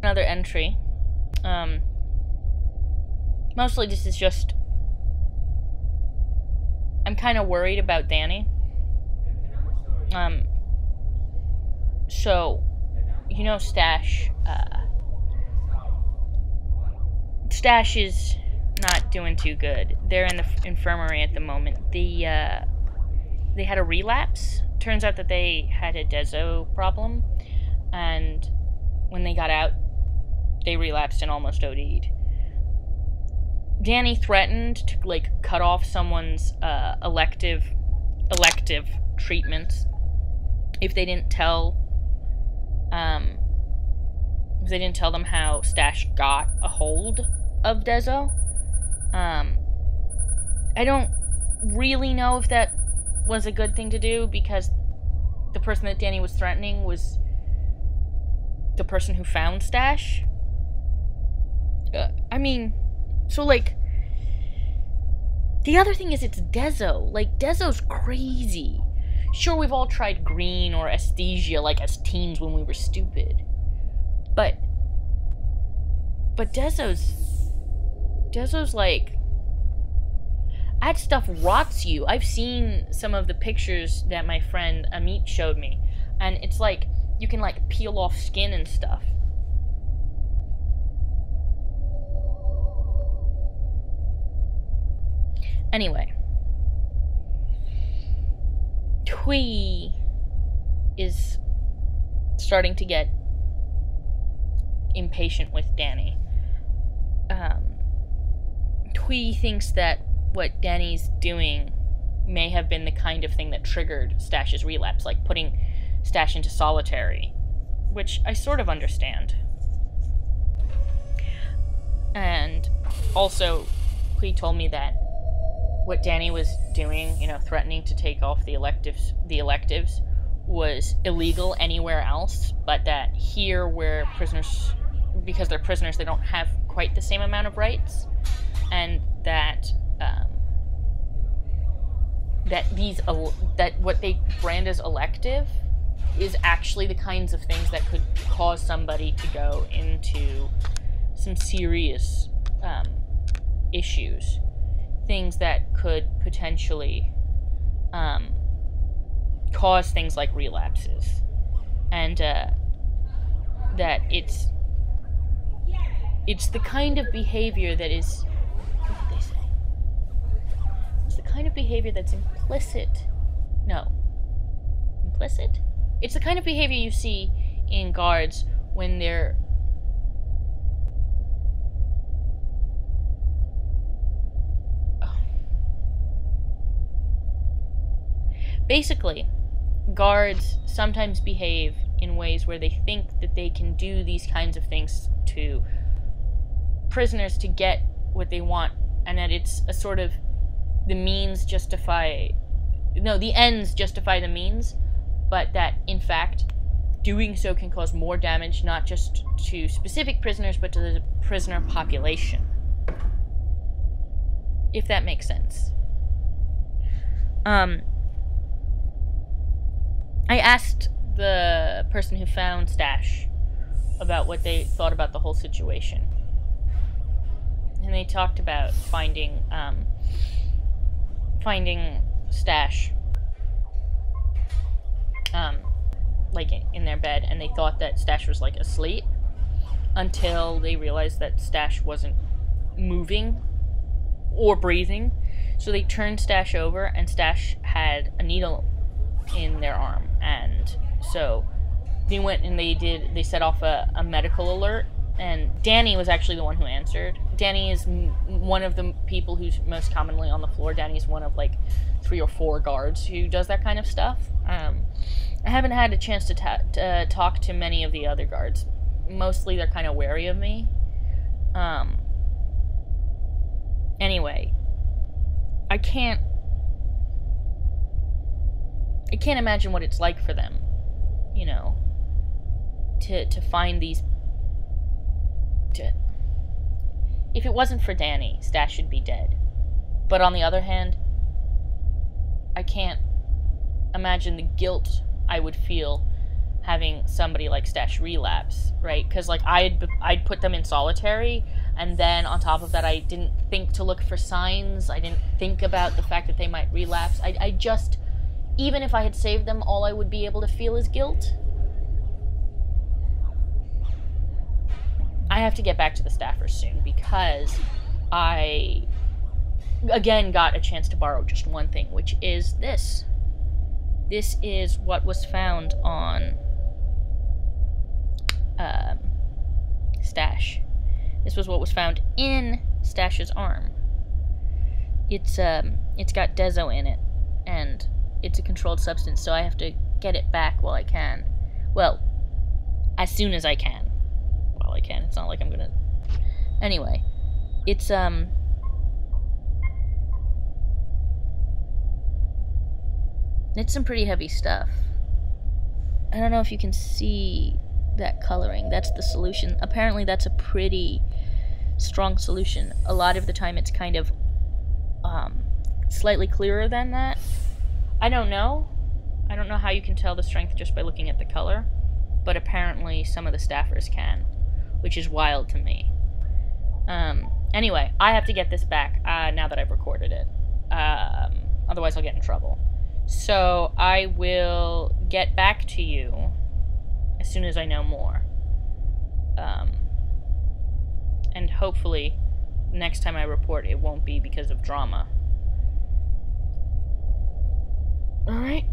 another entry. Mostly this is just, I'm kind of worried about Danny. So, you know, Stash is not doing too good. They're in the infirmary at the moment. They had a relapse. Turns out that they had a Dezo problem, and when they got out, they relapsed and almost OD'd. Danny threatened to, like, cut off someone's elective treatments if they didn't tell them how Stash got a hold of Dezo. I don't really know if that was a good thing to do, because the person that Danny was threatening was the person who found Stash. I mean, so, like, the other thing is it's Dezo. Like, Dezo's crazy. Sure, we've all tried green or aesthesia, like, as teens when we were stupid. But Dezo's like, that stuff rots you. I've seen some of the pictures that my friend Amit showed me, and it's like, you can, like, peel off skin and stuff. Anyway, Twee is starting to get impatient with Danny. Twee thinks that what Danny's doing may have been the kind of thing that triggered Stash's relapse, like putting Stash into solitary, which I sort of understand. And also, Twee told me that what Danny was doing, you know, threatening to take off the electives was illegal anywhere else, but that here, where prisoners, because they're prisoners, they don't have quite the same amount of rights, and that that what they brand as elective is actually the kinds of things that could cause somebody to go into some serious issues. Things that could potentially cause things like relapses. And that it's the kind of behavior that is, what did they say? It's the kind of behavior that's implicit. It's the kind of behavior you see in guards when they're basically, guards sometimes behave in ways where they think that they can do these kinds of things to prisoners to get what they want, and that it's a sort of the ends justify the means, but that, in fact, doing so can cause more damage, not just to specific prisoners, but to the prisoner population. If that makes sense. I asked the person who found Stash about what they thought about the whole situation. And they talked about finding Stash, like, in their bed, and they thought that Stash was, like, asleep, until they realized that Stash wasn't moving or breathing. So they turned Stash over, and Stash had a needle in their arm, and so they went and they set off a medical alert, and Danny was actually the one who answered. Danny is one of the people who's most commonly on the floor. Danny's one of, like, 3 or 4 guards who does that kind of stuff. I haven't had a chance to talk to many of the other guards. Mostly they're kind of wary of me. Anyway, I can't imagine what it's like for them, you know, to find these. If it wasn't for Danny, Stash should be dead. But on the other hand, I can't imagine the guilt I would feel having somebody like Stash relapse, right? Because like I'd put them in solitary, and then on top of that, I didn't think to look for signs. I didn't think about the fact that they might relapse. I just, even if I had saved them, all I would be able to feel is guilt. I have to get back to the staffers soon, because I again got a chance to borrow just one thing, which is this. This is what was found on Stash. This was what was found in Stash's arm. It's got Dezo in it, and it's a controlled substance, so I have to get it back while I can. Well, as soon as I can. While I can. It's not like I'm gonna... Anyway, it's some pretty heavy stuff. I don't know if you can see that coloring. That's the solution. Apparently that's a pretty strong solution. A lot of the time it's kind of slightly clearer than that. I don't know. I don't know how you can tell the strength just by looking at the color, but apparently some of the staffers can, which is wild to me. Anyway, I have to get this back now that I've recorded it. Otherwise I'll get in trouble. So I will get back to you as soon as I know more. And hopefully next time I report it won't be because of drama. Alright.